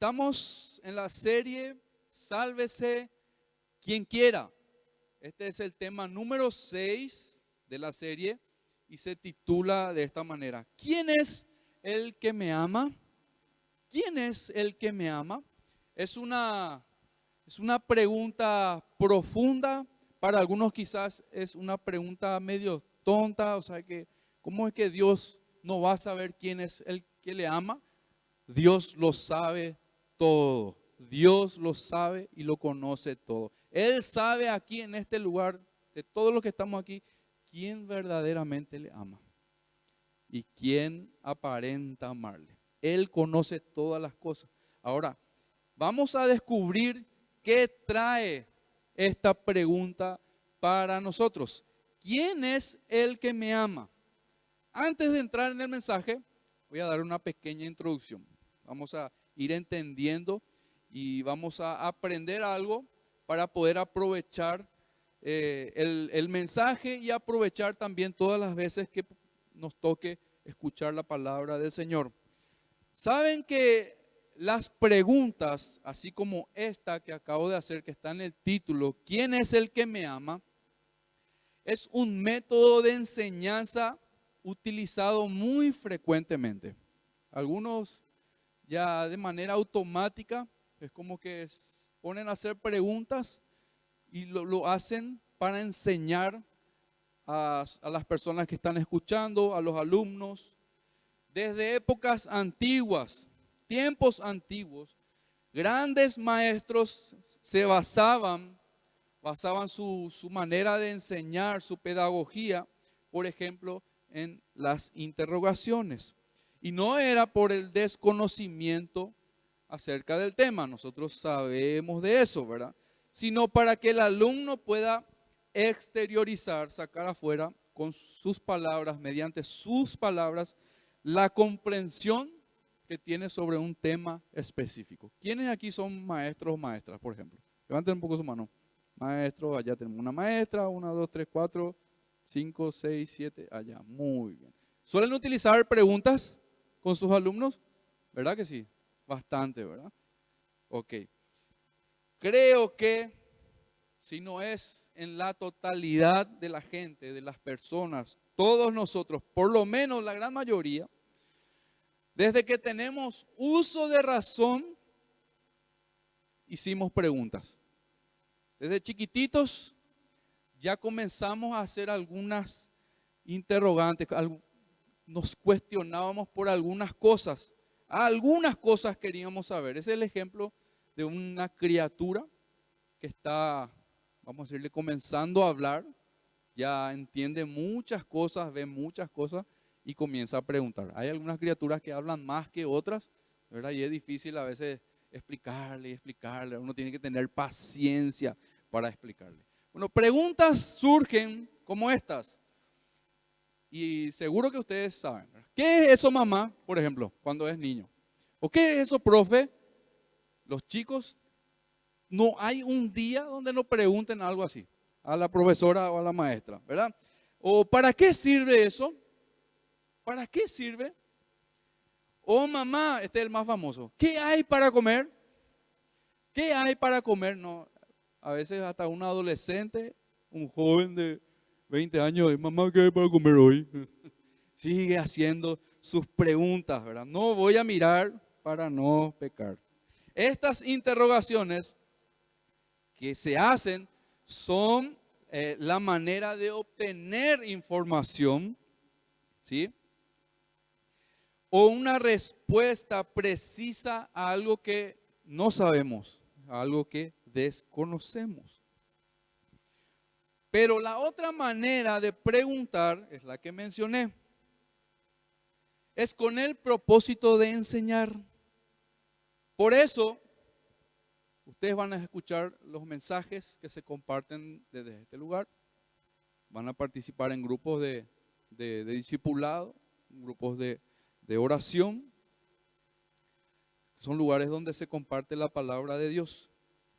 Estamos en la serie Sálvese quien quiera. Este es el tema número 6 de la serie y se titula de esta manera: ¿Quién es el que me ama? ¿Quién es el que me ama? Es una pregunta profunda. Para algunos quizás es una pregunta medio tonta, o sea que ¿cómo es que Dios no va a saber quién es el que le ama? Dios lo sabe todo. Dios lo sabe y lo conoce todo. Él sabe aquí en este lugar, de todos los que estamos aquí, quién verdaderamente le ama y quién aparenta amarle. Él conoce todas las cosas. Ahora, vamos a descubrir qué trae esta pregunta para nosotros. ¿Quién es el que me ama? Antes de entrar en el mensaje, voy a dar una pequeña introducción. Vamos a ir entendiendo y vamos a aprender algo para poder aprovechar el mensaje y aprovechar también todas las veces que nos toque escuchar la palabra del Señor. Saben que las preguntas, así como esta que acabo de hacer, que está en el título, ¿quién es el que me ama?, es un método de enseñanza utilizado muy frecuentemente. Algunos ya de manera automática, es como que ponen a hacer preguntas y lo hacen para enseñar a las personas que están escuchando, a los alumnos. Desde épocas antiguas, tiempos antiguos, grandes maestros se basaban su manera de enseñar, su pedagogía, por ejemplo, en las interrogaciones. Y no era por el desconocimiento acerca del tema, nosotros sabemos de eso, ¿verdad? Sino para que el alumno pueda exteriorizar, sacar afuera con sus palabras, mediante sus palabras, la comprensión que tiene sobre un tema específico. ¿Quiénes aquí son maestros o maestras, por ejemplo? Levanten un poco su mano. Maestro, allá tenemos una maestra, 1, 2, 3, 4, 5, 6, 7, allá, muy bien. ¿Suelen utilizar preguntas con sus alumnos? ¿Verdad que sí? Bastante, ¿verdad? Ok. Creo que si no es en la totalidad de la gente, de las personas, todos nosotros, por lo menos la gran mayoría, desde que tenemos uso de razón, hicimos preguntas. Desde chiquititos ya comenzamos a hacer algunas interrogantes, nos cuestionábamos por algunas cosas queríamos saber. Ese es el ejemplo de una criatura que está, vamos a decirle, comenzando a hablar, ya entiende muchas cosas, ve muchas cosas y comienza a preguntar. Hay algunas criaturas que hablan más que otras, ¿verdad? Y es difícil a veces explicarle, uno tiene que tener paciencia para explicarle. Bueno, preguntas surgen como estas. Y seguro que ustedes saben, ¿verdad? ¿Qué es eso, mamá, por ejemplo, cuando es niño? ¿O qué es eso, profe? Los chicos, no hay un día donde no pregunten algo así a la profesora o a la maestra, ¿verdad? ¿O para qué sirve eso? ¿Para qué sirve? O mamá, este es el más famoso, ¿qué hay para comer? ¿Qué hay para comer? No, a veces hasta un adolescente, un joven de 20 años, mamá, ¿qué hay para comer hoy? Sigue haciendo sus preguntas, ¿verdad? No voy a mirar para no pecar. Estas interrogaciones que se hacen son la manera de obtener información, ¿sí? O una respuesta precisa a algo que no sabemos, a algo que desconocemos. Pero la otra manera de preguntar es la que mencioné. Es con el propósito de enseñar. Por eso, ustedes van a escuchar los mensajes que se comparten desde este lugar. Van a participar en grupos de discipulado, grupos de oración. Son lugares donde se comparte la palabra de Dios.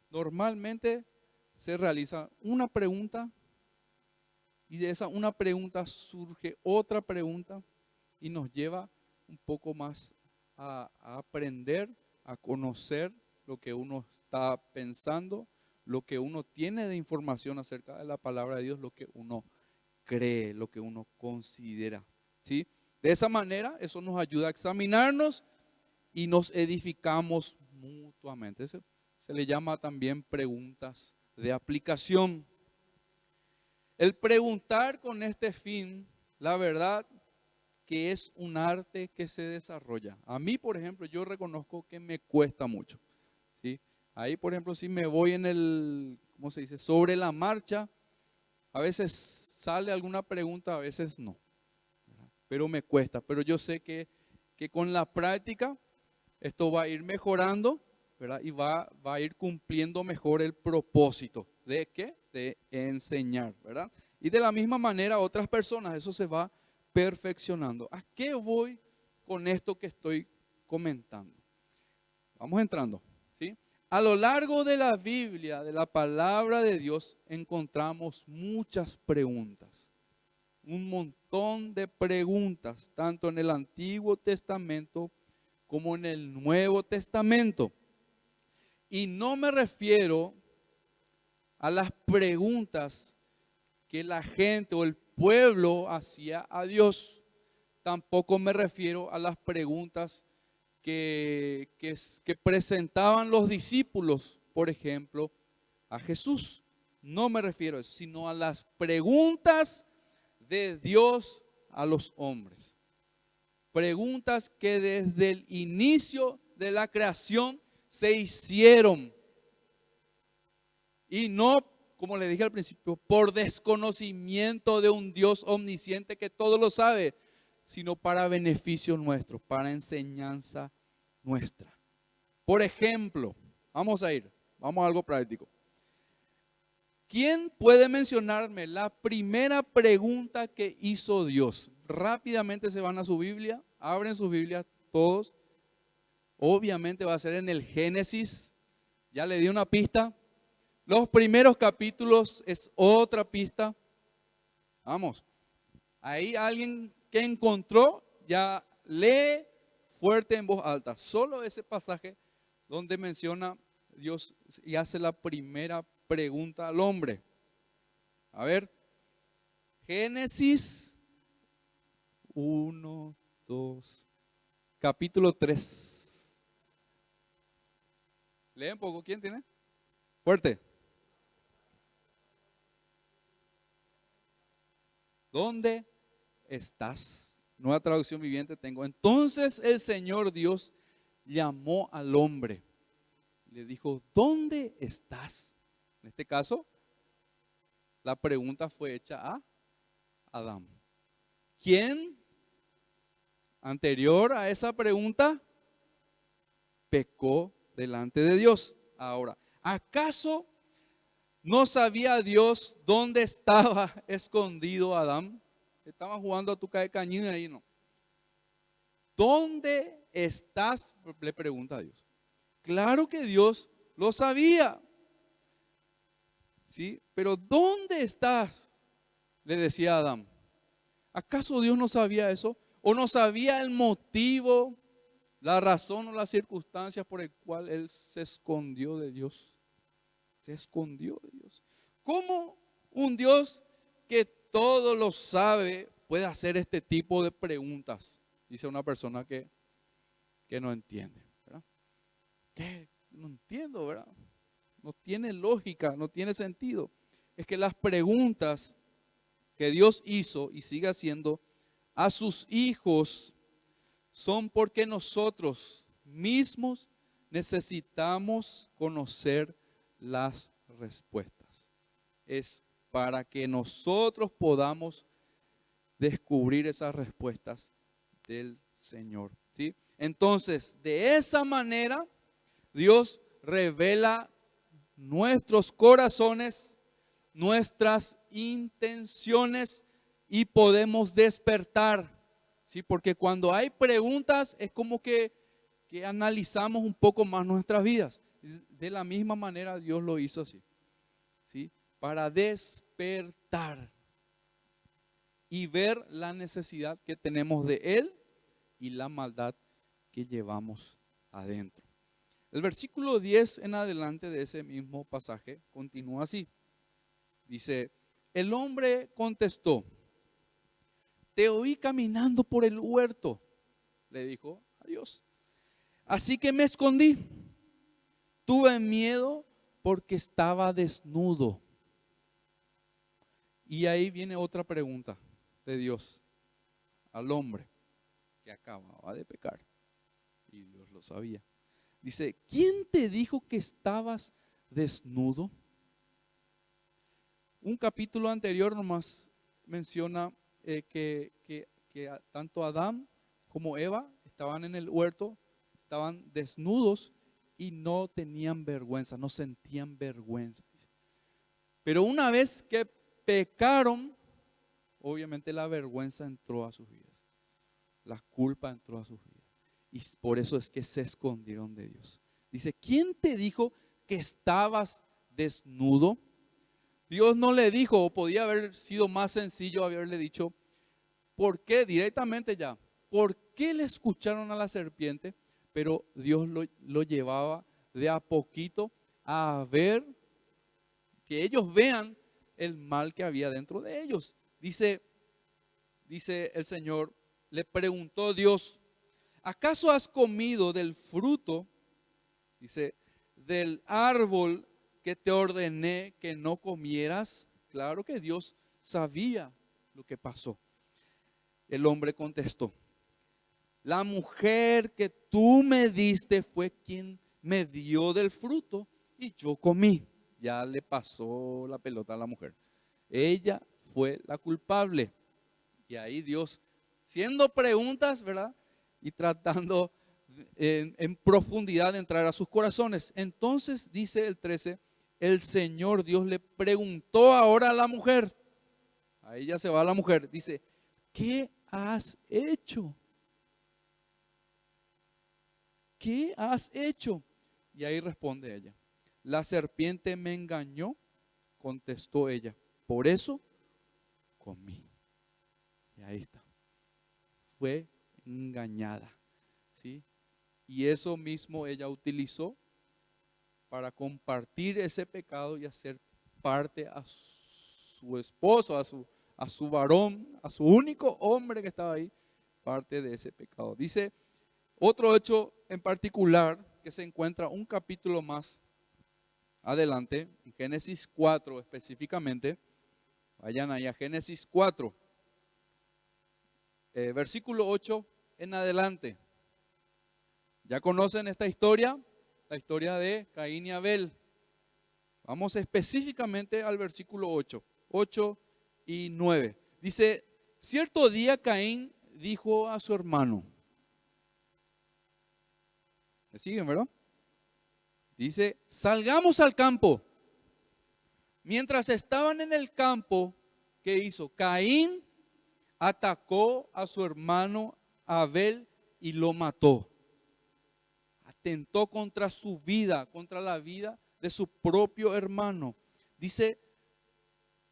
Normalmente se realiza una pregunta y de esa una pregunta surge otra pregunta y nos lleva un poco más a aprender a conocer lo que uno está pensando, lo que uno tiene de información acerca de la palabra de Dios, lo que uno cree, lo que uno considera, ¿sí? De esa manera, eso nos ayuda a examinarnos y nos edificamos mutuamente. Se le llama también preguntas de aplicación. El preguntar con este fin, la verdad que es un arte que se desarrolla. A mí, por ejemplo, yo reconozco que me cuesta mucho, ¿sí? Ahí, por ejemplo, si me voy en el, ¿cómo se dice? Sobre la marcha, a veces sale alguna pregunta, a veces no, ¿verdad? Pero me cuesta, pero yo sé que con la práctica esto va a ir mejorando, ¿verdad? Y va a ir cumpliendo mejor el propósito. ¿De qué? De enseñar, ¿verdad? Y de la misma manera a otras personas, eso se va perfeccionando. ¿A qué voy con esto que estoy comentando? Vamos entrando, ¿sí? A lo largo de la Biblia, de la palabra de Dios, encontramos muchas preguntas. Un montón de preguntas, tanto en el Antiguo Testamento como en el Nuevo Testamento. Y no me refiero a las preguntas que la gente o el pueblo hacía a Dios. Tampoco me refiero a las preguntas que presentaban los discípulos, por ejemplo, a Jesús. No me refiero a eso, sino a las preguntas de Dios a los hombres. Preguntas que desde el inicio de la creación se hicieron. Y no, como le dije al principio, por desconocimiento de un Dios omnisciente que todo lo sabe, sino para beneficio nuestro, para enseñanza nuestra. Por ejemplo, vamos a algo práctico. ¿Quién puede mencionarme la primera pregunta que hizo Dios? Rápidamente se van a su Biblia, abren su Biblia todos. Obviamente va a ser en el Génesis. Ya le di una pista. Los primeros capítulos es otra pista. Vamos. Ahí alguien que encontró ya lee fuerte en voz alta. Solo ese pasaje donde menciona Dios y hace la primera pregunta al hombre. A ver, Génesis 1, 2, capítulo 3. Lee un poco, ¿quién tiene? Fuerte. ¿Dónde estás? Nueva traducción viviente tengo. Entonces el Señor Dios llamó al hombre. Le dijo, ¿dónde estás? En este caso, la pregunta fue hecha a Adán. ¿Quién anterior a esa pregunta pecó delante de Dios? Ahora, ¿acaso no sabía Dios dónde estaba escondido Adán? Estaban jugando a tu cañín ahí, ¿no? ¿Dónde estás? Le pregunta a Dios. Claro que Dios lo sabía. ¿Sí? Pero ¿dónde estás? Le decía a Adán. ¿Acaso Dios no sabía eso? ¿O no sabía el motivo, la razón o las circunstancias por el cual él se escondió de Dios? Se escondió de Dios. ¿Cómo un Dios que todo lo sabe puede hacer este tipo de preguntas? Dice una persona que no entiende, ¿verdad? ¿Qué? No entiendo, ¿verdad? No tiene lógica, no tiene sentido. Es que las preguntas que Dios hizo y sigue haciendo a sus hijos son porque nosotros mismos necesitamos conocer las respuestas. Es para que nosotros podamos descubrir esas respuestas del Señor, ¿sí? Entonces, de esa manera, Dios revela nuestros corazones, nuestras intenciones y podemos despertar, ¿sí? Porque cuando hay preguntas es como que analizamos un poco más nuestras vidas. De la misma manera Dios lo hizo así, ¿sí? Para despertar y ver la necesidad que tenemos de Él y la maldad que llevamos adentro. El versículo 10 en adelante de ese mismo pasaje continúa así. Dice, el hombre contestó, te oí caminando por el huerto, le dijo a Dios. Así que me escondí. Tuve miedo porque estaba desnudo. Y ahí viene otra pregunta de Dios al hombre que acababa de pecar. Y Dios lo sabía. Dice, ¿quién te dijo que estabas desnudo? Un capítulo anterior nomás menciona que tanto Adán como Eva estaban en el huerto, estaban desnudos y no tenían vergüenza, no sentían vergüenza. Pero una vez que pecaron, obviamente la vergüenza entró a sus vidas, la culpa entró a sus vidas. Y por eso es que se escondieron de Dios. Dice, ¿quién te dijo que estabas desnudo? Dios no le dijo, o podía haber sido más sencillo haberle dicho, ¿por qué? Directamente ya, ¿por qué le escucharon a la serpiente? Pero Dios lo llevaba de a poquito a ver, que ellos vean el mal que había dentro de ellos. Dice el Señor, le preguntó Dios, ¿acaso has comido del fruto, dice, del árbol que te ordené que no comieras? Claro que Dios sabía lo que pasó. El hombre contestó, la mujer que tú me diste fue quien me dio del fruto y yo comí. Ya le pasó la pelota a la mujer. Ella fue la culpable. Y ahí Dios, haciendo preguntas, ¿verdad? Y tratando en profundidad de entrar a sus corazones. Entonces dice el 13, el Señor Dios le preguntó ahora a la mujer. Ahí ya se va la mujer. Dice, ¿qué has hecho? ¿Qué has hecho? Y ahí responde ella. La serpiente me engañó, contestó ella. Por eso comí. Y ahí está. Fue engañada. ¿Sí? Y eso mismo ella utilizó para compartir ese pecado y hacer parte a su esposo, a su varón, a su único hombre que estaba ahí, parte de ese pecado. Dice otro hecho en particular que se encuentra un capítulo más adelante, en Génesis 4 específicamente. Vayan ahí a Génesis 4, versículo 8 en adelante. ¿Ya conocen esta historia? La historia de Caín y Abel. Vamos específicamente al versículo 8 y 9. Dice, cierto día Caín dijo a su hermano. ¿Me siguen, verdad? Dice, salgamos al campo. Mientras estaban en el campo, ¿qué hizo? Caín atacó a su hermano Abel y lo mató. Atentó contra su vida, contra la vida de su propio hermano. Dice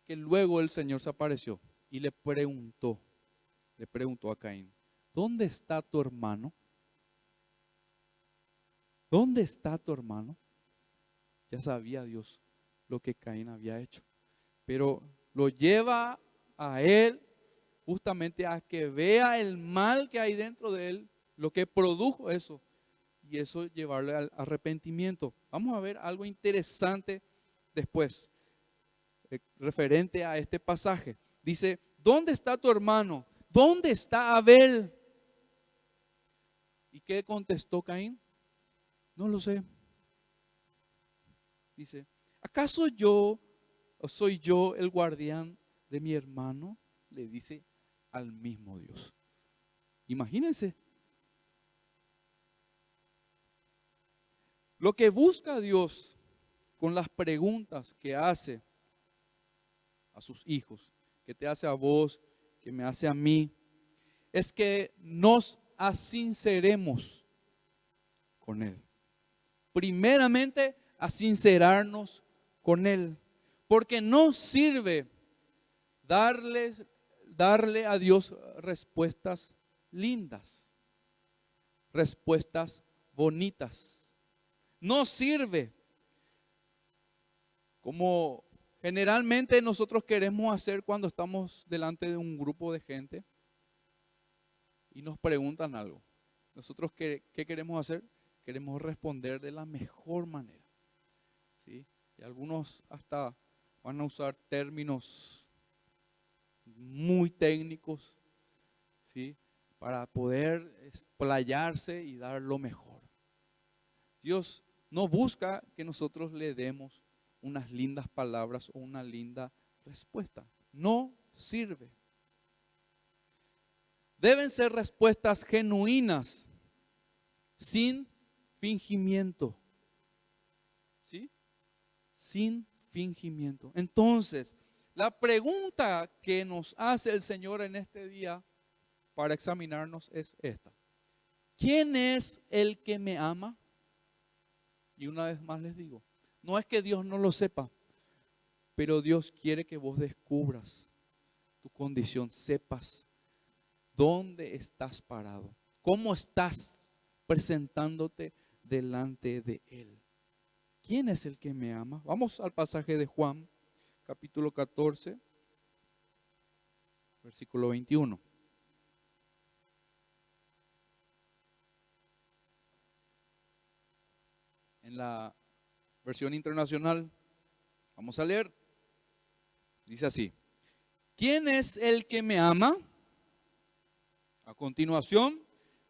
que luego el Señor se apareció y le preguntó a Caín, ¿dónde está tu hermano? ¿Dónde está tu hermano? Ya sabía Dios lo que Caín había hecho, pero lo lleva a él justamente a que vea el mal que hay dentro de él, lo que produjo eso, y eso llevarle al arrepentimiento. Vamos a ver algo interesante después, referente a este pasaje. Dice, ¿dónde está tu hermano? ¿Dónde está Abel? ¿Y qué contestó Caín? No lo sé. Dice, ¿acaso soy yo el guardián de mi hermano? Le dice al mismo Dios. Imagínense. Lo que busca Dios con las preguntas que hace a sus hijos, que te hace a vos, que me hace a mí, es que nos asinceremos con Él. Primeramente, a sincerarnos con Él, porque no sirve darle a Dios respuestas lindas, respuestas bonitas. no sirve. Como generalmente nosotros queremos hacer cuando estamos delante de un grupo de gente y nos preguntan algo. Nosotros, ¿qué queremos hacer? Queremos responder de la mejor manera, ¿sí? Y algunos hasta van a usar términos muy técnicos, ¿sí? Para poder explayarse y dar lo mejor. Dios no busca que nosotros le demos unas lindas palabras o una linda respuesta. No sirve. Deben ser respuestas genuinas, sin fingimiento. ¿Sí? Sin fingimiento. Entonces, la pregunta que nos hace el Señor en este día para examinarnos es esta: ¿quién es el que me ama? Y una vez más les digo, no es que Dios no lo sepa, pero Dios quiere que vos descubras tu condición, sepas dónde estás parado, cómo estás presentándote delante de Él. ¿Quién es el que me ama? Vamos al pasaje de Juan, capítulo 14, versículo 21. En la versión internacional, vamos a leer, dice así: ¿quién es el que me ama? A continuación,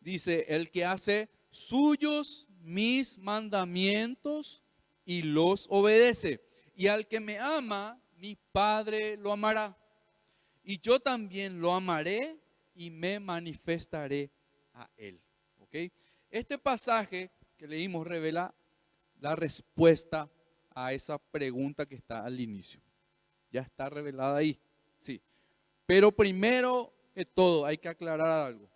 dice: el que hace suyos mis mandamientos y los obedece. Y al que me ama, mi Padre lo amará. Y yo también lo amaré y me manifestaré a él. ¿Ok? Este pasaje que leímos revela la respuesta a esa pregunta que está al inicio. Ya está revelada ahí, sí. Pero primero que todo hay que aclarar algo.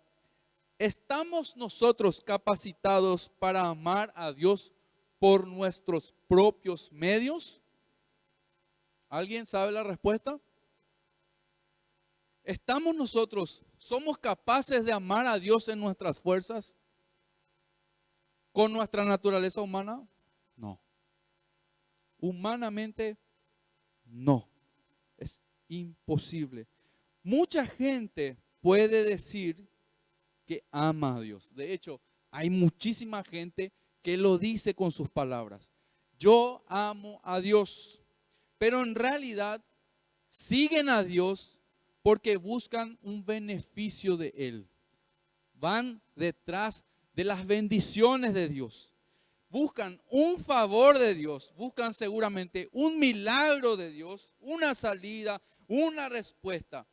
¿Estamos nosotros capacitados para amar a Dios por nuestros propios medios? ¿Alguien sabe la respuesta? ¿Somos capaces de amar a Dios en nuestras fuerzas? ¿Con nuestra naturaleza humana? No. Humanamente, no. Es imposible. Mucha gente puede decir que ama a Dios. De hecho, hay muchísima gente que lo dice con sus palabras. Yo amo a Dios. Pero en realidad siguen a Dios porque buscan un beneficio de Él. Van detrás de las bendiciones de Dios. Buscan un favor de Dios. Buscan seguramente un milagro de Dios, una salida, una respuesta.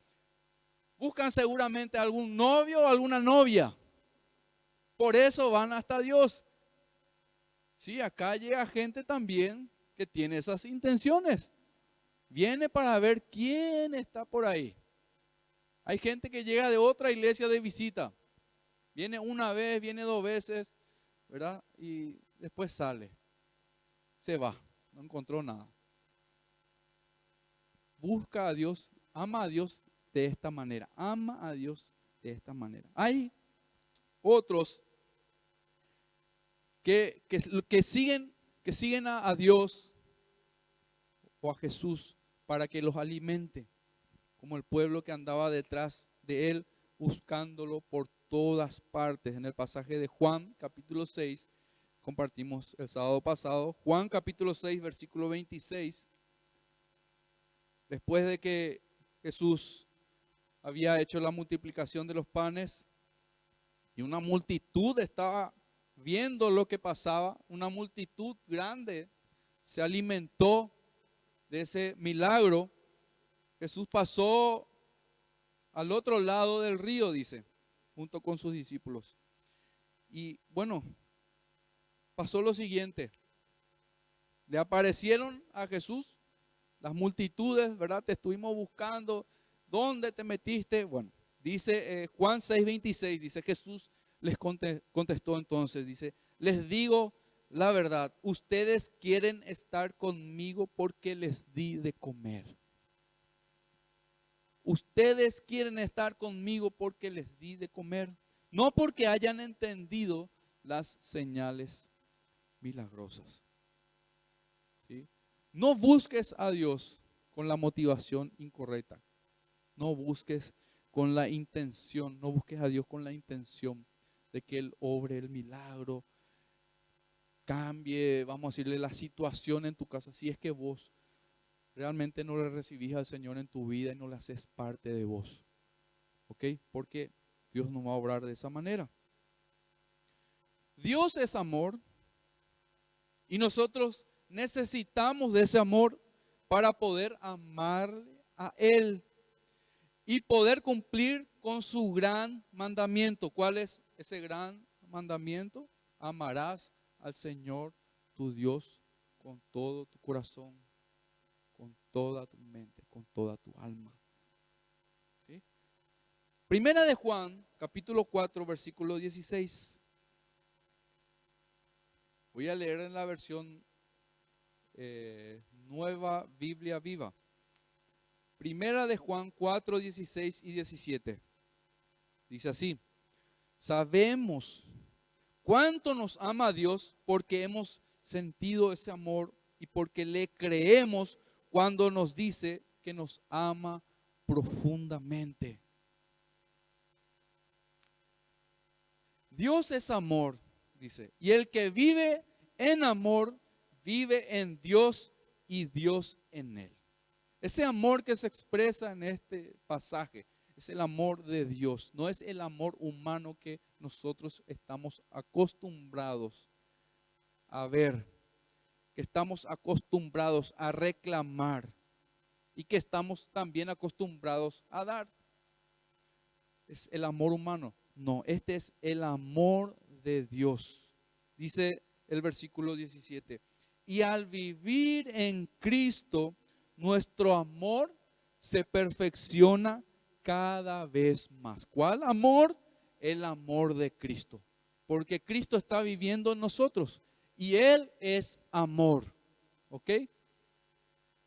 Buscan seguramente algún novio o alguna novia. Por eso van hasta Dios. Sí, acá llega gente también que tiene esas intenciones. Viene para ver quién está por ahí. Hay gente que llega de otra iglesia de visita. Viene una vez, viene dos veces, ¿verdad? Y después sale. Se va. No encontró nada. Busca a Dios, ama a Dios de esta manera. Ama a Dios de esta manera. Hay otros que siguen a Dios o a Jesús para que los alimente, como el pueblo que andaba detrás de él buscándolo por todas partes. En el pasaje de Juan capítulo 6, compartimos el sábado pasado, Juan capítulo 6 versículo 26, después de que Jesús había hecho la multiplicación de los panes y una multitud estaba viendo lo que pasaba, una multitud grande se alimentó de ese milagro. Jesús pasó al otro lado del río, dice, junto con sus discípulos. Y bueno, pasó lo siguiente. Le aparecieron a Jesús las multitudes, ¿verdad? Te estuvimos buscando. ¿Dónde te metiste? Bueno, dice Juan 6:26, dice: Jesús les contestó entonces, dice: les digo la verdad, ustedes quieren estar conmigo porque les di de comer. Ustedes quieren estar conmigo porque les di de comer, no porque hayan entendido las señales milagrosas. ¿Sí? No busques a Dios con la motivación incorrecta. No busques con la intención, no busques a Dios con la intención de que Él obre el milagro, cambie, vamos a decirle, la situación en tu casa. Si es que vos realmente no le recibís al Señor en tu vida y no le haces parte de vos. ¿Ok? Porque Dios no va a obrar de esa manera. Dios es amor y nosotros necesitamos de ese amor para poder amarle a Él y poder cumplir con su gran mandamiento. ¿Cuál es ese gran mandamiento? Amarás al Señor tu Dios con todo tu corazón, con toda tu mente, con toda tu alma. ¿Sí? Primera de Juan, capítulo 4, versículo 16. Voy a leer en la versión Nueva Biblia Viva. Primera de Juan 4, 16 y 17. Dice así: sabemos cuánto nos ama Dios porque hemos sentido ese amor y porque le creemos cuando nos dice que nos ama profundamente. Dios es amor, dice, y el que vive en amor vive en Dios y Dios en él. Ese amor que se expresa en este pasaje es el amor de Dios, no es el amor humano que nosotros estamos acostumbrados a ver, que estamos acostumbrados a reclamar y que estamos también acostumbrados a dar. Es el amor humano. No, este es el amor de Dios. Dice el versículo 17. Y al vivir en Cristo, nuestro amor se perfecciona cada vez más. ¿Cuál amor? El amor de Cristo. Porque Cristo está viviendo en nosotros y Él es amor. ¿Ok?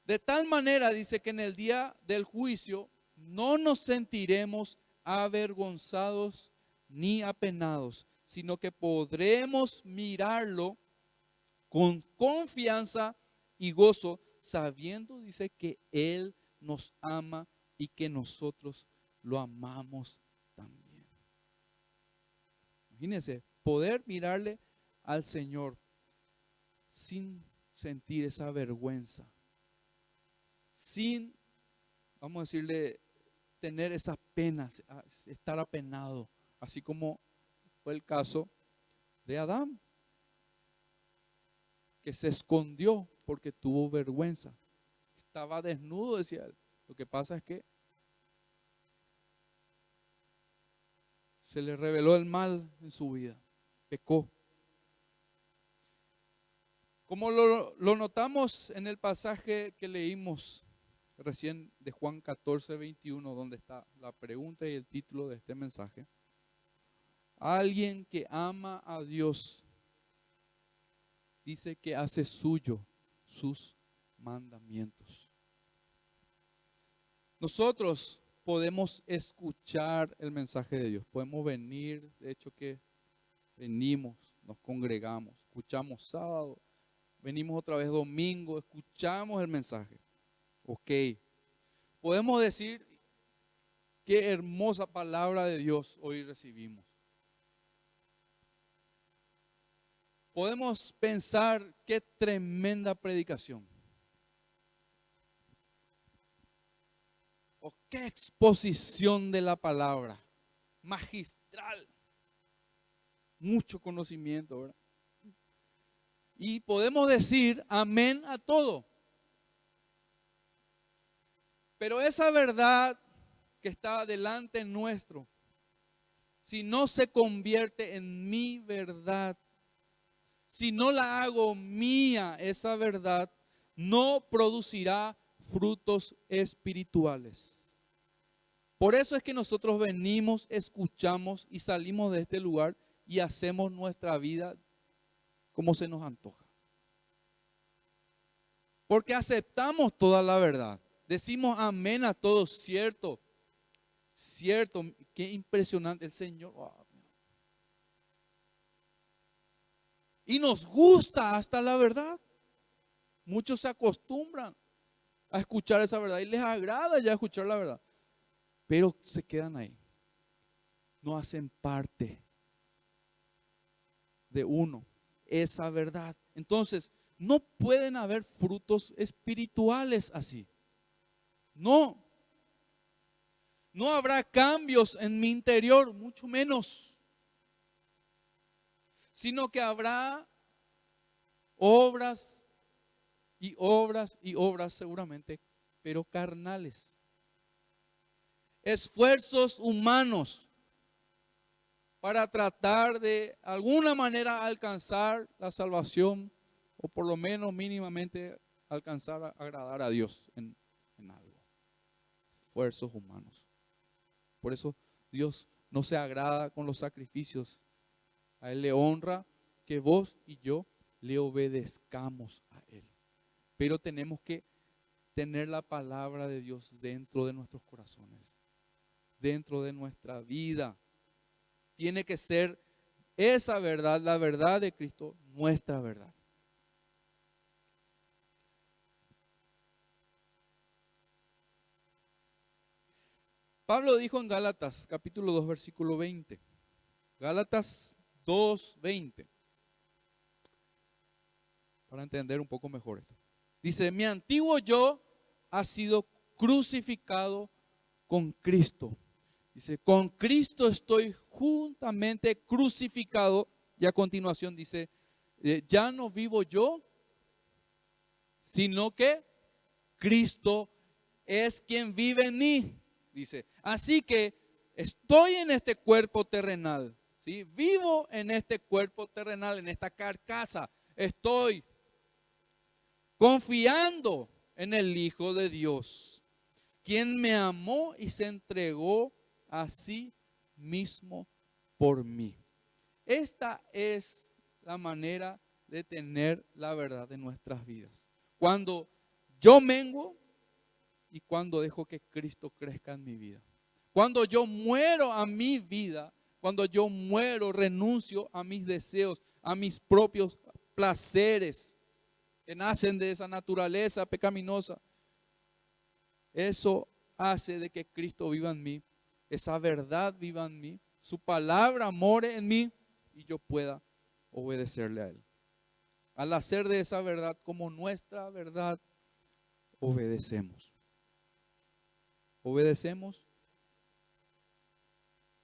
De tal manera dice que en el día del juicio no nos sentiremos avergonzados ni apenados, sino que podremos mirarlo con confianza y gozo, sabiendo, dice, que Él nos ama y que nosotros lo amamos también. Imagínense, poder mirarle al Señor sin sentir esa vergüenza, sin, vamos a decirle, tener esas penas, estar apenado, así como fue el caso de Adán, que se escondió porque tuvo vergüenza. Estaba desnudo, decía él. Lo que pasa es que se le reveló el mal en su vida, pecó. Como lo notamos en el pasaje que leímos recién de Juan 14, 21, donde está la pregunta y el título de este mensaje. Alguien que ama a Dios dice que hace suyo sus mandamientos. Nosotros podemos escuchar el mensaje de Dios, podemos venir, de hecho que venimos, nos congregamos, escuchamos sábado, venimos otra vez domingo, escuchamos el mensaje. Ok, podemos decir qué hermosa palabra de Dios hoy recibimos. Podemos pensar qué tremenda predicación. O qué exposición de la palabra. Magistral. Mucho conocimiento, ¿verdad? Y podemos decir amén a todo. Pero esa verdad que está delante nuestro, si no se convierte en mi verdad, si no la hago mía esa verdad, no producirá frutos espirituales. Por eso es que nosotros venimos, escuchamos y salimos de este lugar y hacemos nuestra vida como se nos antoja. Porque aceptamos toda la verdad. Decimos amén a todo, cierto. Cierto, qué impresionante el Señor. Oh, Y nos gusta hasta la verdad. Muchos se acostumbran a escuchar esa verdad y les agrada ya escuchar la verdad. Pero se quedan ahí. No hacen parte de uno esa verdad. Entonces, no pueden haber frutos espirituales así. No. No habrá cambios en mi interior, mucho menos. Sino que habrá obras y obras y obras seguramente, pero carnales. Esfuerzos humanos para tratar de alguna manera alcanzar la salvación o por lo menos mínimamente alcanzar a agradar a Dios en algo. Esfuerzos humanos. Por eso Dios no se agrada con los sacrificios. A Él le honra que vos y yo le obedezcamos a Él. Pero tenemos que tener la palabra de Dios dentro de nuestros corazones, dentro de nuestra vida. Tiene que ser esa verdad, la verdad de Cristo, nuestra verdad. Pablo dijo en Gálatas, capítulo 2, versículo 20. Gálatas 2, 20. Para entender un poco mejor esto. Dice, mi antiguo yo ha sido crucificado con Cristo. Dice, con Cristo estoy juntamente crucificado. Y a continuación dice, ya no vivo yo, sino que Cristo es quien vive en mí. Dice, así que estoy en este cuerpo terrenal, ¿sí? Vivo en este cuerpo terrenal, en esta carcasa. Estoy confiando en el Hijo de Dios, quien me amó y se entregó a sí mismo por mí. Esta es la manera de tener la verdad en nuestras vidas. Cuando yo menguo y cuando dejo que Cristo crezca en mi vida. Cuando yo muero a mi vida, cuando yo muero, renuncio a mis deseos, a mis propios placeres que nacen de esa naturaleza pecaminosa. Eso hace de que Cristo viva en mí, esa verdad viva en mí, su palabra more en mí y yo pueda obedecerle a Él. Al hacer de esa verdad como nuestra verdad, obedecemos. Obedecemos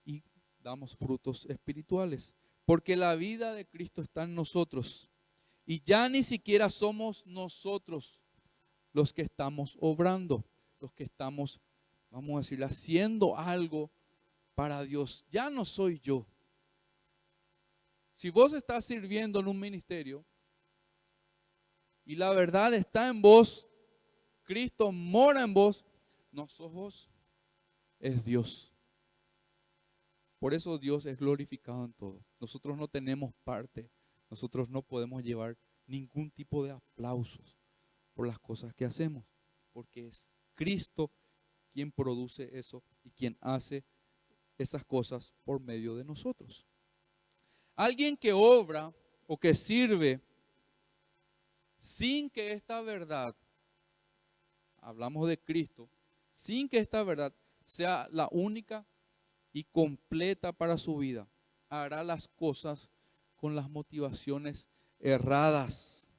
y damos frutos espirituales. Porque la vida de Cristo está en nosotros. Y ya ni siquiera somos nosotros los que estamos obrando, los que estamos, vamos a decir, haciendo algo para Dios. Ya no soy yo. Si vos estás sirviendo en un ministerio y la verdad está en vos, Cristo mora en vos, no sos vos, es Dios. Por eso Dios es glorificado en todo. Nosotros no tenemos parte, nosotros no podemos llevar ningún tipo de aplausos por las cosas que hacemos, porque es Cristo quien produce eso y quien hace esas cosas por medio de nosotros. Alguien que obra o que sirve sin que esta verdad, hablamos de Cristo, sin que esta verdad sea la única y completa para su vida, hará las cosas con las motivaciones erradas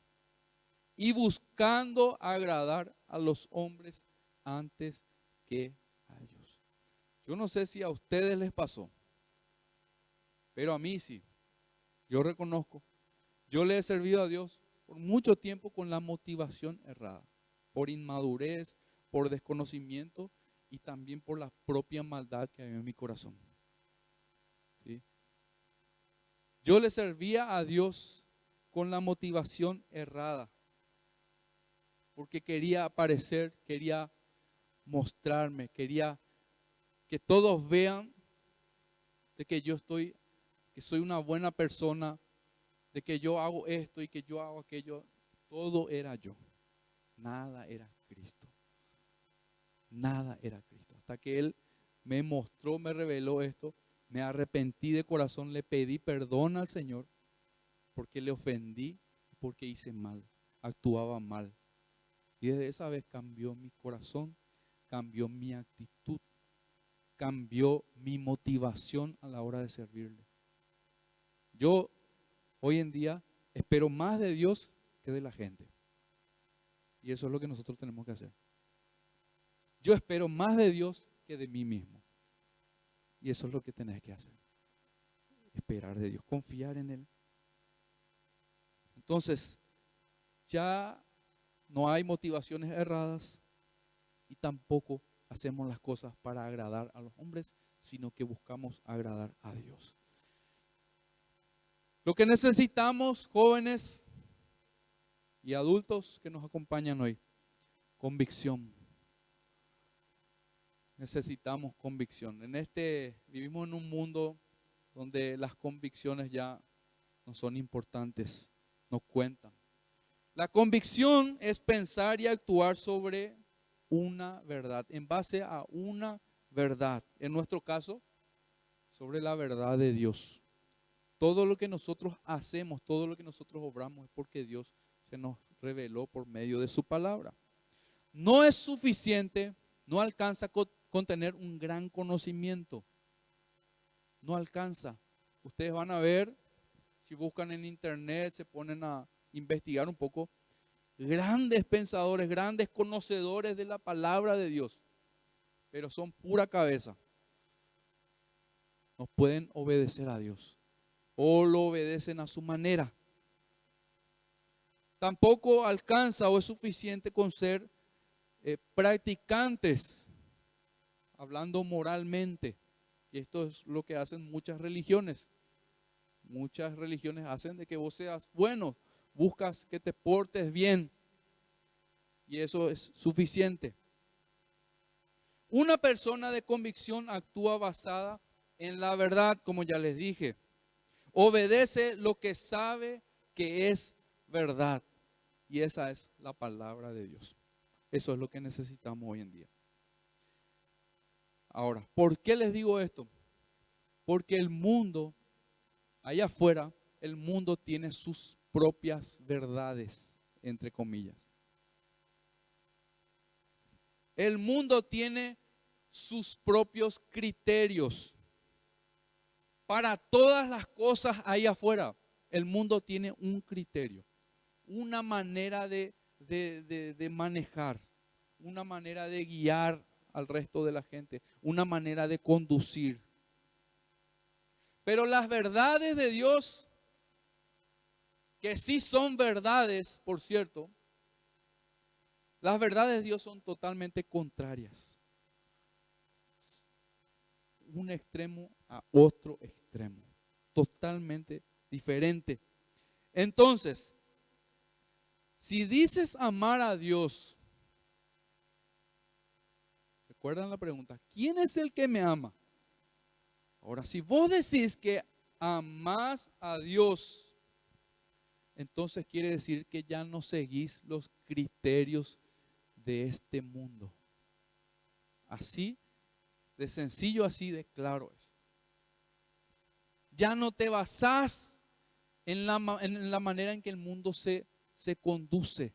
y buscando agradar a los hombres antes que a Dios. Yo no sé si a ustedes les pasó, pero a mí sí. Yo reconozco, yo le he servido a Dios por mucho tiempo con la motivación errada, por inmadurez, por desconocimiento y también por la propia maldad que había en mi corazón. ¿Sí? Yo le servía a Dios con la motivación errada, porque quería aparecer, quería mostrarme, quería que todos vean de que yo estoy, que soy una buena persona, de que yo hago esto y que yo hago aquello. Todo era yo, nada era Cristo. Nada era Cristo. Hasta que Él me mostró, me reveló esto, me arrepentí de corazón, le pedí perdón al Señor porque le ofendí, porque hice mal, actuaba mal. Y desde esa vez cambió mi corazón, cambió mi actitud, cambió mi motivación a la hora de servirle. Yo hoy en día espero más de Dios que de la gente. Y eso es lo que nosotros tenemos que hacer. Yo espero más de Dios que de mí mismo. Y eso es lo que tenés que hacer. Esperar de Dios, confiar en Él. Entonces, ya no hay motivaciones erradas y tampoco hacemos las cosas para agradar a los hombres, sino que buscamos agradar a Dios. Lo que necesitamos, jóvenes y adultos que nos acompañan hoy, convicción. Necesitamos convicción. Vivimos en un mundo donde las convicciones ya no son importantes, no cuentan. La convicción es pensar y actuar sobre una verdad, en base a una verdad. En nuestro caso, sobre la verdad de Dios. Todo lo que nosotros hacemos, todo lo que nosotros obramos es porque Dios se nos reveló por medio de su palabra. No es suficiente, no alcanza con tener un gran conocimiento. No alcanza. Ustedes van a ver, si buscan en internet, se ponen a investigar un poco, grandes pensadores, grandes conocedores de la palabra de Dios, pero son pura cabeza. No pueden obedecer a Dios o lo obedecen a su manera. Tampoco alcanza o es suficiente con ser practicantes, hablando moralmente. Y esto es lo que hacen muchas religiones. Muchas religiones hacen de que vos seas bueno, buscas que te portes bien. Y eso es suficiente. Una persona de convicción actúa basada en la verdad, como ya les dije. Obedece lo que sabe que es verdad. Y esa es la palabra de Dios. Eso es lo que necesitamos hoy en día. Ahora, ¿por qué les digo esto? Porque el mundo, allá afuera, el mundo tiene sus propias verdades, entre comillas. El mundo tiene sus propios criterios. Para todas las cosas ahí afuera, el mundo tiene un criterio, una manera de manejar, una manera de guiar al resto de la gente, una manera de conducir. Pero las verdades de Dios, que sí son verdades, por cierto, las verdades de Dios son totalmente contrarias. Un extremo a otro extremo, totalmente diferente. Entonces, si dices amar a Dios, ¿recuerdan la pregunta? ¿Quién es el que me ama? Ahora, si vos decís que amás a Dios, entonces quiere decir que ya no seguís los criterios de este mundo. Así de sencillo, así de claro es. Ya no te basás en la manera en que el mundo se conduce,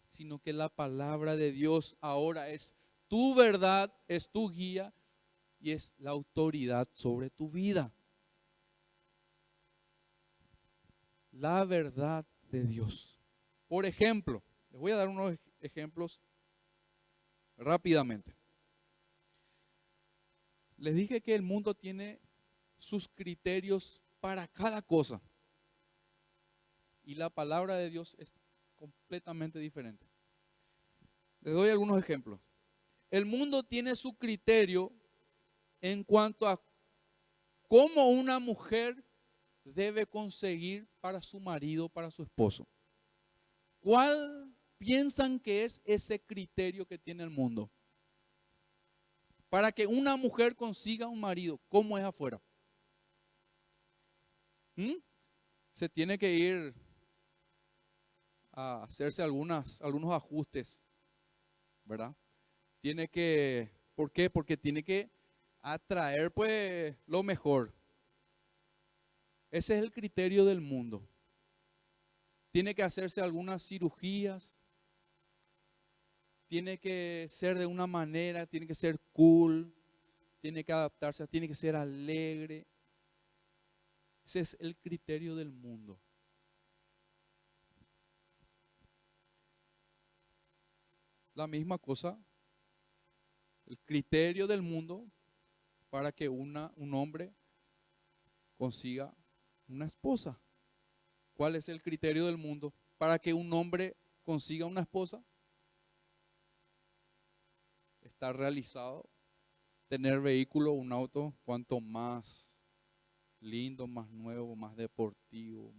sino que la palabra de Dios ahora es tu verdad, es tu guía y es la autoridad sobre tu vida. La verdad de Dios. Por ejemplo, les voy a dar unos ejemplos rápidamente. Les dije que el mundo tiene sus criterios para cada cosa. Y la palabra de Dios es completamente diferente. Les doy algunos ejemplos. El mundo tiene su criterio en cuanto a cómo una mujer debe conseguir para su marido, para su esposo. ¿Cuál piensan que es ese criterio que tiene el mundo? Para que una mujer consiga un marido, ¿cómo es afuera? Se tiene que ir a hacerse algunos ajustes, ¿verdad? ¿Por qué? Porque tiene que atraer pues lo mejor. Ese es el criterio del mundo. tiene que hacerse algunas cirugías, tiene que ser de una manera, tiene que ser cool, tiene que adaptarse, tiene que ser alegre. Ese es el criterio del mundo. La misma cosa, el criterio del mundo para que un hombre consiga una esposa. ¿Cuál es el criterio del mundo para que un hombre consiga una esposa? Estar realizado, tener vehículo, un auto, cuanto más lindo, más nuevo, más deportivo,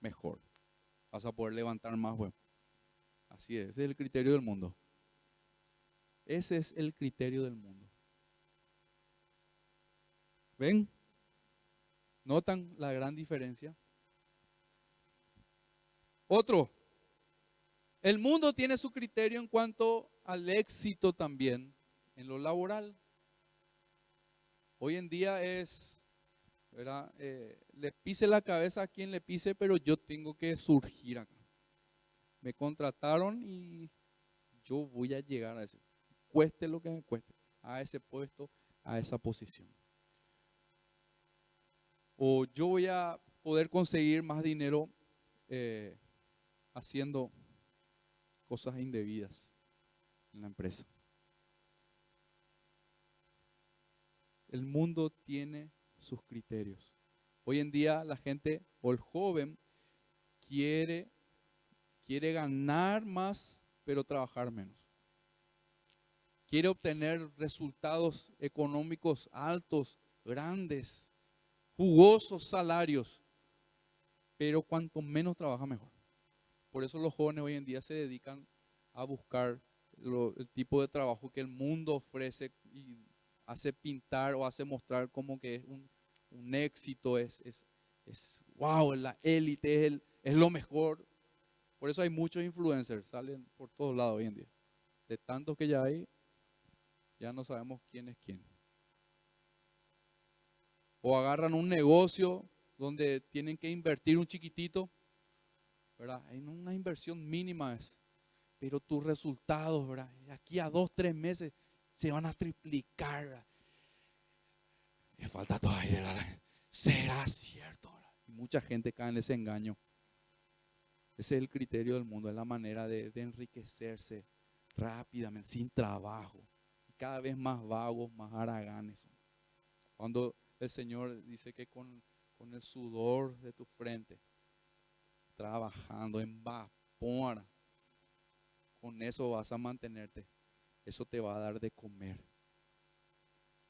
mejor. Vas a poder levantar más, bueno. Así es, ese es el criterio del mundo. Ese es el criterio del mundo. ¿Ven? ¿Notan la gran diferencia? Otro, el mundo tiene su criterio en cuanto al éxito también en lo laboral. Hoy en día es, ¿verdad? Le pise la cabeza a quien le pise, pero yo tengo que surgir acá. Me contrataron y yo voy a llegar a ese, cueste lo que me cueste, a ese puesto, a esa posición. O yo voy a poder conseguir más dinero haciendo cosas indebidas en la empresa. El mundo tiene sus criterios. Hoy en día la gente o el joven quiere ganar más, pero trabajar menos. Quiere obtener resultados económicos altos, grandes, jugosos salarios, pero cuanto menos trabaja mejor. Por eso los jóvenes hoy en día se dedican a buscar el tipo de trabajo que el mundo ofrece y hace pintar o hace mostrar como que es un éxito, es wow, la élite, es lo mejor. Por eso hay muchos influencers, salen por todos lados hoy en día. De tantos que ya hay, ya no sabemos quién es quién. O agarran un negocio donde tienen que invertir un chiquitito, ¿verdad? En una inversión mínima es, pero tus resultados, ¿verdad? Aquí a 2, 3 meses se van a triplicar, ¿verdad? Me falta todavía, ¿verdad? ¿Será cierto? ¿Verdad? Y mucha gente cae en ese engaño. Ese es el criterio del mundo, es la manera de enriquecerse rápidamente, sin trabajo. Y cada vez más vagos, más haraganes. Cuando el Señor dice que con el sudor de tu frente, trabajando en vapor, con eso vas a mantenerte. Eso te va a dar de comer.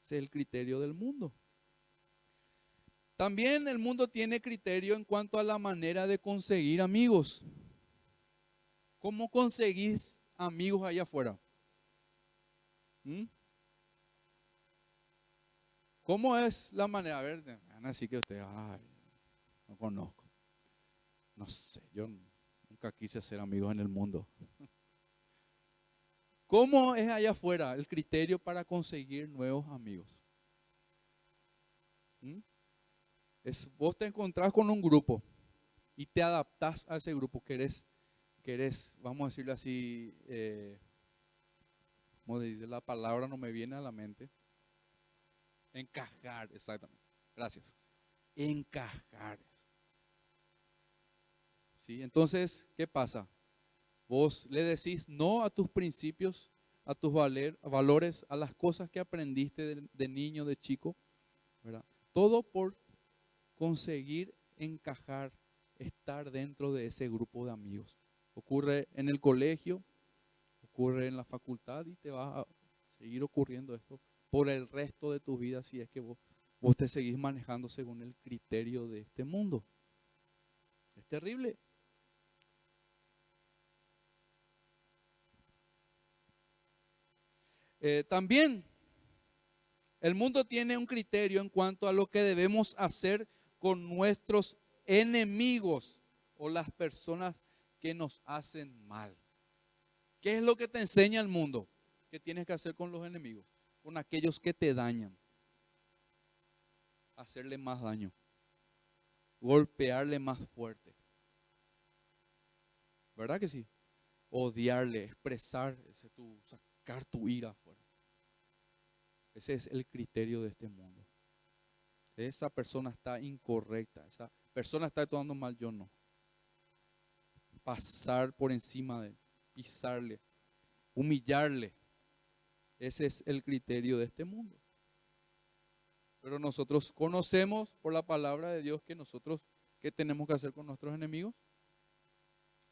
Ese es el criterio del mundo. También el mundo tiene criterio en cuanto a la manera de conseguir amigos. ¿Cómo conseguís amigos allá afuera? ¿Mm? ¿Cómo es la manera? A ver, van a decir que ustedes, ay, no conozco. No sé, yo nunca quise ser amigos en el mundo. ¿Cómo es allá afuera el criterio para conseguir nuevos amigos? ¿Mm? Vos te encontrás con un grupo y te adaptás a ese grupo. Querés, vamos a decirlo así, como dice la palabra, no me viene a la mente. Encajar, exactamente. Gracias. Encajar. ¿Sí? Entonces, ¿qué pasa? Vos le decís no a tus principios, a tus valores, a las cosas que aprendiste de niño, de chico, ¿verdad? Todo por conseguir encajar, estar dentro de ese grupo de amigos. Ocurre en el colegio, ocurre en la facultad y te va a seguir ocurriendo esto por el resto de tu vida si es que vos te seguís manejando según el criterio de este mundo. Es terrible. También el mundo tiene un criterio en cuanto a lo que debemos hacer con nuestros enemigos o las personas que nos hacen mal. ¿Qué es lo que te enseña el mundo? ¿Qué tienes que hacer con los enemigos? Con aquellos que te dañan. Hacerle más daño. Golpearle más fuerte. ¿Verdad que sí? Odiarle, expresar, sacar tu ira afuera. Ese es el criterio de este mundo. Esa persona está incorrecta, esa persona está actuando mal, yo no. Pasar por encima de él, pisarle, humillarle. Ese es el criterio de este mundo. Pero nosotros conocemos por la palabra de Dios que nosotros, ¿qué tenemos que hacer con nuestros enemigos?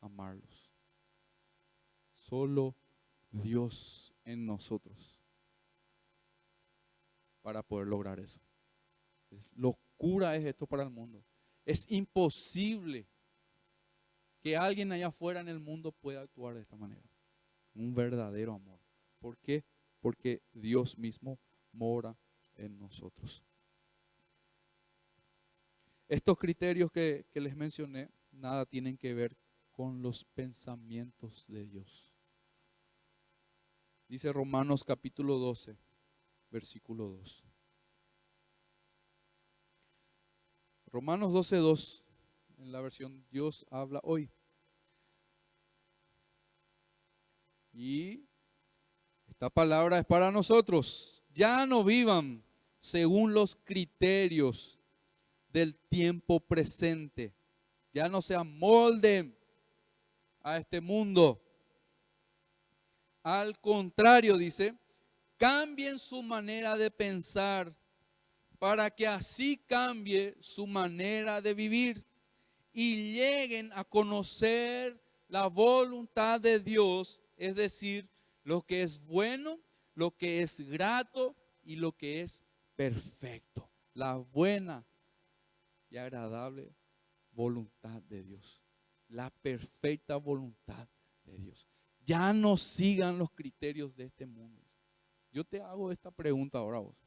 Amarlos. Solo Dios en nosotros para poder lograr eso. Locura es esto para el mundo. Es imposible que alguien allá afuera en el mundo pueda actuar de esta manera. Un verdadero amor. ¿Por qué? Porque Dios mismo mora en nosotros. Estos criterios que les mencioné, nada tienen que ver con los pensamientos de Dios. Dice Romanos capítulo 12, versículo 2. Romanos 12, 2, en la versión Dios habla hoy. Y esta palabra es para nosotros. Ya no vivan según los criterios del tiempo presente. Ya no se amolden a este mundo. Al contrario, dice, cambien su manera de pensar para que así cambie su manera de vivir y lleguen a conocer la voluntad de Dios, es decir, lo que es bueno, lo que es grato y lo que es perfecto. La buena y agradable voluntad de Dios. La perfecta voluntad de Dios. Ya no sigan los criterios de este mundo. Yo te hago esta pregunta ahora a vos.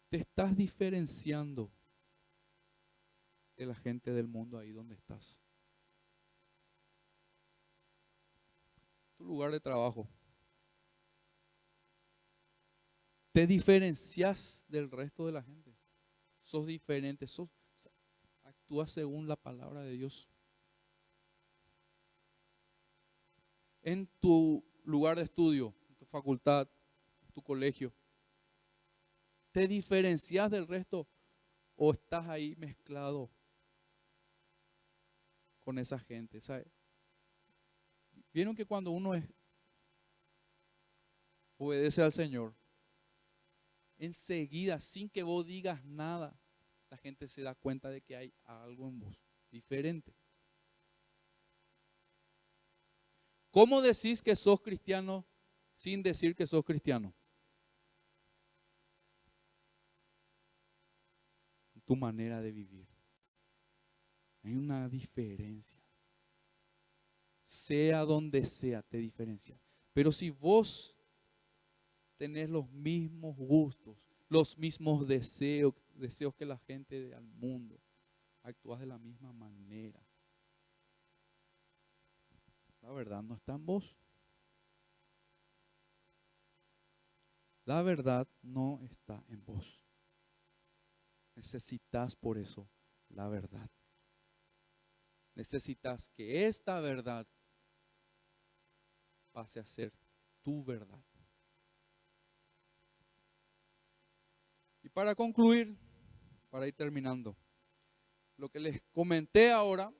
¿Te estás diferenciando de la gente del mundo ahí donde estás? Tu lugar de trabajo. ¿Te diferencias del resto de la gente? ¿Sos diferente? ¿Actúas según la palabra de Dios? En tu lugar de estudio, en tu facultad, en tu colegio, ¿te diferencias del resto o estás ahí mezclado con esa gente? ¿Sabe? Vieron que cuando uno obedece al Señor, enseguida, sin que vos digas nada, la gente se da cuenta de que hay algo en vos diferente. ¿Cómo decís que sos cristiano sin decir que sos cristiano? Tu manera de vivir. Hay una diferencia. Sea donde sea, te diferencia. Pero si vos tenés los mismos gustos, los mismos deseos que la gente del mundo, actúas de la misma manera, la verdad no está en vos. La verdad no está en vos. Necesitas por eso la verdad. Necesitas que esta verdad pase a ser tu verdad. Y para concluir, para ir terminando, lo que les comenté ahora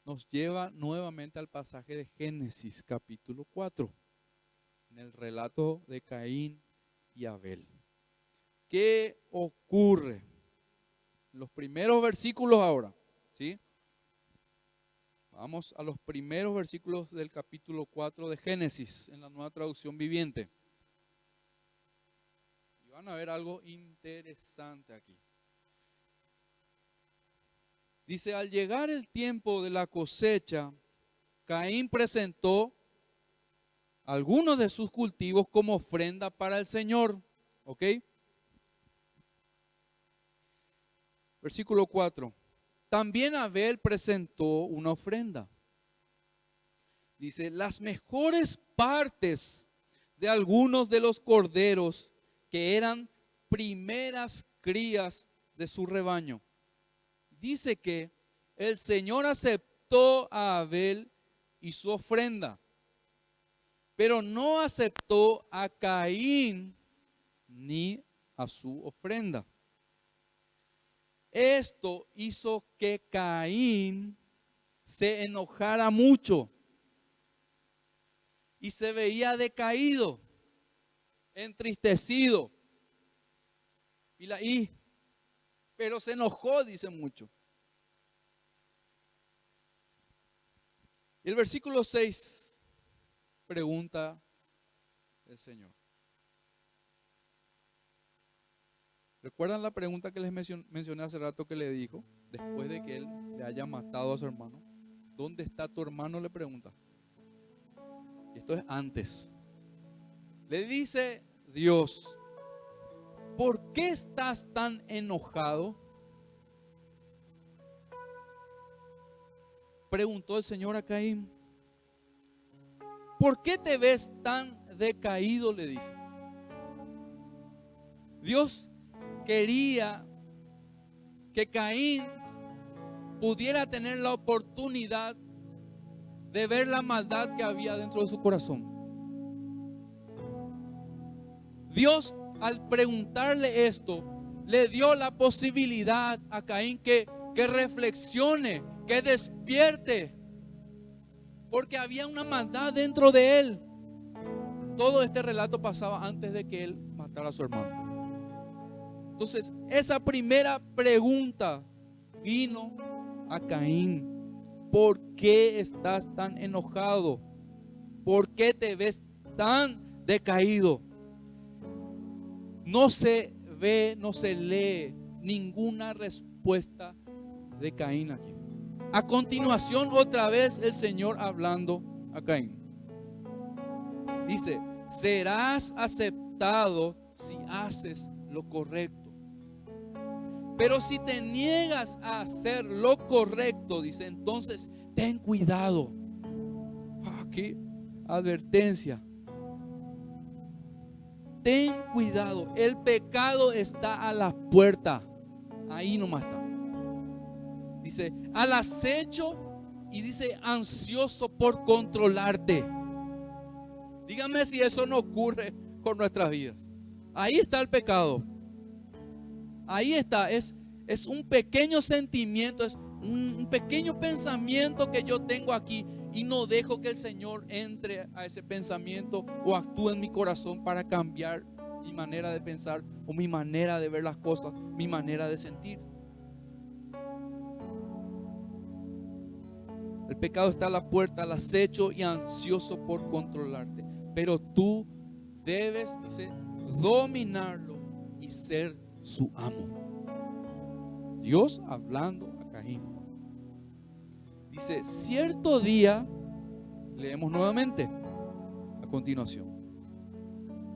nos lleva nuevamente al pasaje de Génesis capítulo 4, en el relato de Caín y Abel. ¿Qué ocurre? Los primeros versículos ahora, ¿sí? Vamos a los primeros versículos del capítulo 4 de Génesis, en la Nueva Traducción Viviente. Y van a ver algo interesante aquí. Dice, al llegar el tiempo de la cosecha, Caín presentó algunos de sus cultivos como ofrenda para el Señor. ¿Ok? Versículo 4. También Abel presentó una ofrenda. Dice, las mejores partes de algunos de los corderos que eran primeras crías de su rebaño. Dice que el Señor aceptó a Abel y su ofrenda, pero no aceptó a Caín ni a su ofrenda. Esto hizo que Caín se enojara mucho y se veía decaído, entristecido. Pero se enojó, dice mucho. El versículo 6 pregunta el Señor. ¿Recuerdan la pregunta que les mencioné hace rato que le dijo? Después de que él le haya matado a su hermano. ¿Dónde está tu hermano?, le pregunta. Y esto es antes. Le dice Dios: ¿por qué estás tan enojado?, preguntó el Señor a Caín. ¿Por qué te ves tan decaído?, le dice. Dios quería que Caín pudiera tener la oportunidad de ver la maldad que había dentro de su corazón. Dios, al preguntarle esto, le dio la posibilidad a Caín que reflexione, que despierte, porque había una maldad dentro de él. Todo este relato pasaba antes de que él matara a su hermano. Entonces, esa primera pregunta vino a Caín: ¿por qué estás tan enojado? ¿Por qué te ves tan decaído? No se ve, no se lee ninguna respuesta de Caín aquí. A continuación, otra vez el Señor hablando a Caín. Dice: serás aceptado si haces lo correcto. Pero si te niegas a hacer lo correcto, dice, entonces ten cuidado. Aquí, advertencia. Ten cuidado, el pecado está a la puerta. Ahí nomás está. Dice, al acecho, y dice, ansioso por controlarte. Dígame si eso no ocurre con nuestras vidas. Ahí está el pecado. Ahí está, es un pequeño sentimiento, es un pequeño pensamiento que yo tengo aquí y no dejo que el Señor entre a ese pensamiento o actúe en mi corazón para cambiar mi manera de pensar o mi manera de ver las cosas, mi manera de sentir. El pecado está a la puerta, al acecho y ansioso por controlarte, pero tú debes, dice, dominarlo y ser su amo. Dios hablando a Caín. Dice, cierto día, leemos nuevamente a continuación.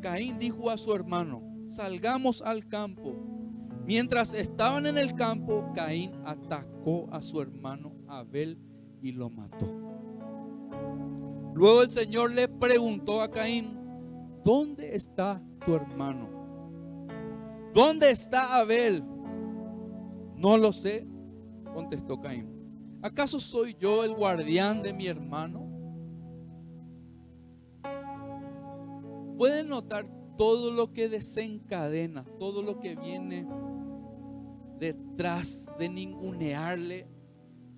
Caín dijo a su hermano: salgamos al campo. Mientras estaban en el campo, Caín atacó a su hermano Abel y lo mató. Luego el Señor le preguntó a Caín: ¿dónde está tu hermano? ¿Dónde está Abel? No lo sé, contestó Caín. ¿Acaso soy yo el guardián de mi hermano? Pueden notar todo lo que desencadena, todo lo que viene detrás de ningunearle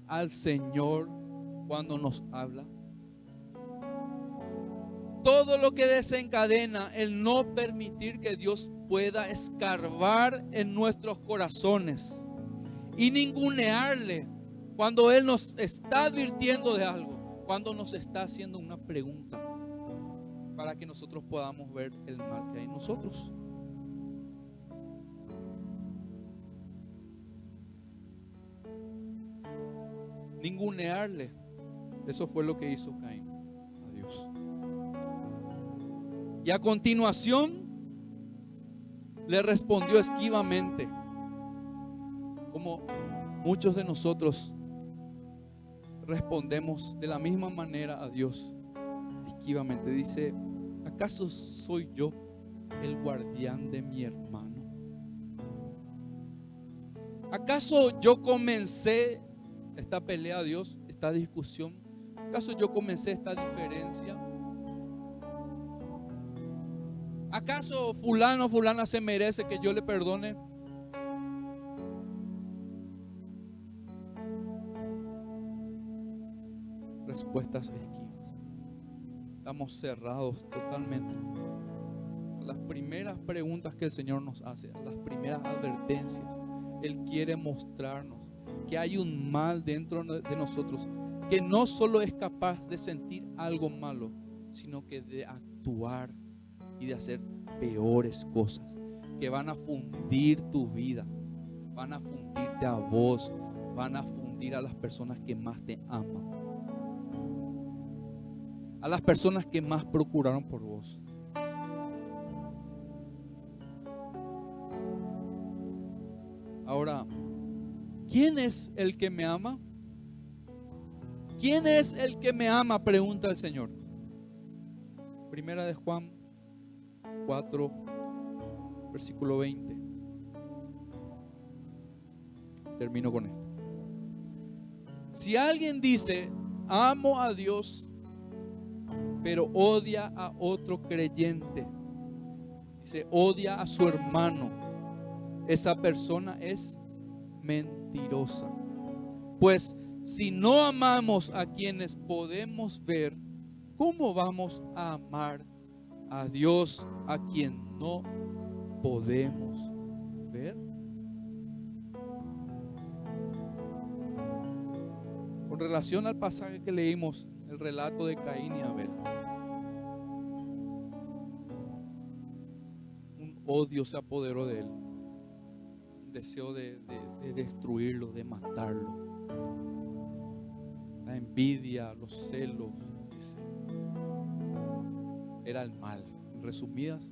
al Señor cuando nos habla. Todo lo que desencadena el no permitir que Dios pueda escarbar en nuestros corazones y ningunearle cuando Él nos está advirtiendo de algo, cuando nos está haciendo una pregunta para que nosotros podamos ver el mal que hay en nosotros. Ningunearle, eso fue lo que hizo Caín a Dios. Y a continuación le respondió esquivamente, como muchos de nosotros respondemos de la misma manera a Dios, esquivamente. Dice: ¿acaso soy yo el guardián de mi hermano? ¿Acaso yo comencé esta pelea, Dios, esta discusión? ¿Acaso yo comencé esta diferencia? ¿Acaso fulano o fulana se merece que yo le perdone? Respuestas esquivas. Estamos cerrados totalmente a las primeras preguntas que el Señor nos hace, a las primeras advertencias. Él quiere mostrarnos que hay un mal dentro de nosotros, que no solo es capaz de sentir algo malo, sino que de actuar y de hacer peores cosas, que van a fundir tu vida, van a fundirte a vos, van a fundir a las personas que más te aman, a las personas que más procuraron por vos. Ahora, ¿quién es el que me ama? ¿Quién es el que me ama?, pregunta el Señor. Primera de Juan 4, versículo 20. Termino con esto. Si alguien dice, amo a Dios, pero odia a otro creyente, dice, odia a su hermano, esa persona es mentirosa. Pues si no amamos a quienes podemos ver, ¿cómo vamos a amar a Dios a quien no podemos ver? Con relación al pasaje que leímos, el relato de Caín y Abel, un odio se apoderó de él, un deseo de destruirlo, de matarlo. La envidia, los celos, era el mal. En resumidas,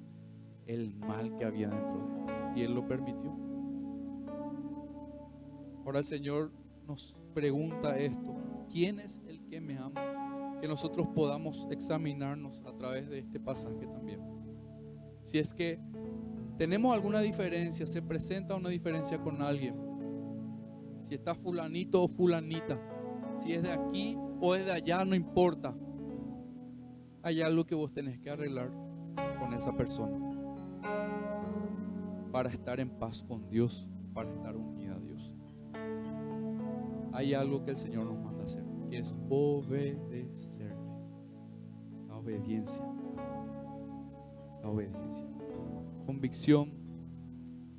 el mal que había dentro de él, y él lo permitió. Ahora el Señor nos pregunta esto: ¿quién es el que me ama? Que nosotros podamos examinarnos a través de este pasaje también. Si es que tenemos alguna diferencia, se presenta una diferencia con alguien, si está fulanito o fulanita, si es de aquí o es de allá, no importa. Hay algo que vos tenés que arreglar con esa persona para estar en paz con Dios, para estar unida a Dios. Hay algo que el Señor nos manda a hacer, que es obedecerle. La obediencia. La obediencia. Convicción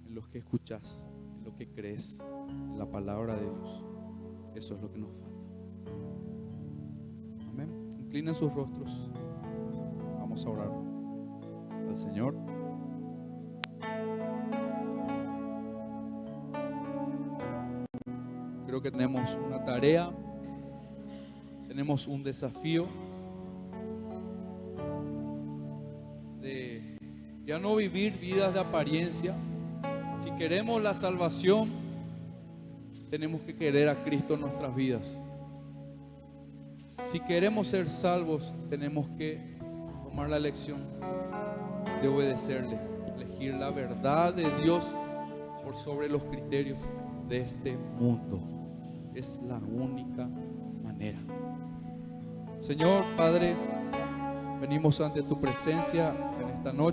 en lo que escuchas, en lo que crees, en la palabra de Dios. Eso es lo que nos falta. Amén. Inclinen sus rostros. Vamos a orar al Señor. Creo que tenemos una tarea, tenemos un desafío de ya no vivir vidas de apariencia. Si queremos la salvación, tenemos que querer a Cristo en nuestras vidas. Si queremos ser salvos, tenemos que tomar la elección de obedecerle, elegir la verdad de Dios por sobre los criterios de este mundo. Es la única manera. Señor Padre, venimos ante tu presencia en esta noche.